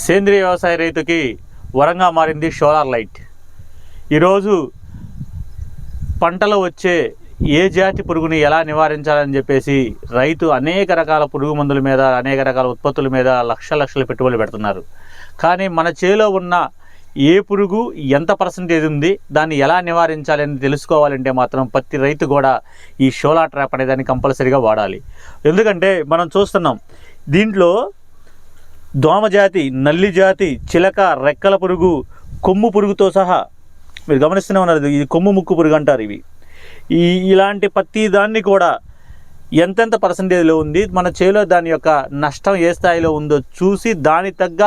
సేంద్రియ వ్యవసాయ రైతుకి వరంగా మారింది సోలార్ లైట్. ఈరోజు పంటలో వచ్చే ఏ జాతి పురుగుని ఎలా నివారించాలని చెప్పేసి రైతు అనేక రకాల పురుగు మందుల మీద, అనేక రకాల ఉత్పత్తుల మీద లక్షల పెట్టుబడులు పెడుతున్నారు. కానీ మన చేలో ఉన్న ఏ పురుగు ఎంత పర్సంటేజ్ ఉంది, దాన్ని ఎలా నివారించాలని తెలుసుకోవాలంటే మాత్రం ప్రతి రైతు కూడా ఈ సోలార్ ట్రాప్ అనే దాన్ని కంపల్సరీగా వాడాలి. ఎందుకంటే మనం చూస్తున్నాం దీంట్లో దోమ జాతి, నల్లి జాతి, చిలక, రెక్కల పురుగు, కొమ్ము పురుగుతో సహా మీరు గమనిస్తూనే ఉన్నారు. ఇది కొమ్ము ముక్కు పురుగు అంటారు. ఇలాంటి ప్రతి దాన్ని కూడా ఎంతెంత పర్సంటేజ్లో ఉంది, మన చేలో దాని యొక్క నష్టం ఏ స్థాయిలో ఉందో చూసి దాని తగ్గ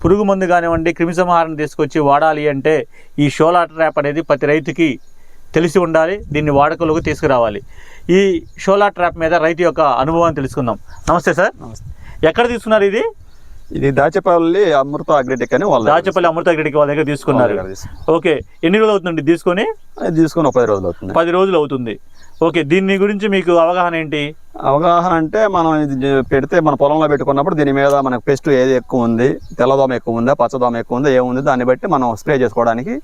పురుగు మందు కానివ్వండి, క్రిమిసంహారం తీసుకొచ్చి వాడాలి. అంటే ఈ సోలార్ ట్రాప్ అనేది ప్రతి రైతుకి తెలిసి ఉండాలి. దీన్ని వాడుకలోకి తీసుకురావాలి. ఈ సోలార్ ట్రాప్ మీద రైతు యొక్క అనుభవాన్ని తెలుసుకుందాం. నమస్తే సార్. నమస్తే. ఎక్కడ తీసుకున్నారు ఇది? ఇది దాచేపల్లి అమృత అగ్రిటెక్ అని వాళ్ళు దాచేపల్లి అమృత అగ్రిటెక్ వాళ్ళ దగ్గర తీసుకున్నారు. ఓకే, ఎన్ని రోజులు అవుతుంది తీసుకొని? తీసుకొని 10 రోజులు అవుతుంది. 10 రోజులు అవుతుంది. ఓకే, దీని గురించి మీకు అవగాహన ఏంటి? అవగాహన అంటే మనం ఇది పెడితే మన పొలంలో పెట్టుకున్నప్పుడు దీని మీద మనకు పెస్ట్ ఏది ఎక్కువ ఉంది, తెల్లదోమ ఎక్కువ ఉందా, పచ్చదోమ ఎక్కువ ఉందా, ఏముంది, దాన్ని బట్టి మనం స్ప్రే చేసుకోవడానికి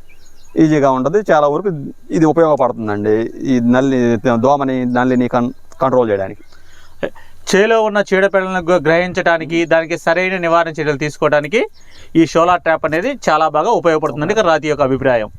ఈజీగా ఉంటుంది. చాలా వరకు ఇది ఉపయోగపడుతుందండి. ఈ దోమని నల్లిని కంట్రోల్ చేయడానికి, చేలో ఉన్న చీడపీడలను గ్రహించడానికి, దానికి సరైన నివారణ చర్యలు తీసుకోవడానికి ఈ సోలార్ ట్రాప్ అనేది చాలా బాగా ఉపయోగపడుతుందని రైతు యొక్క అభిప్రాయం.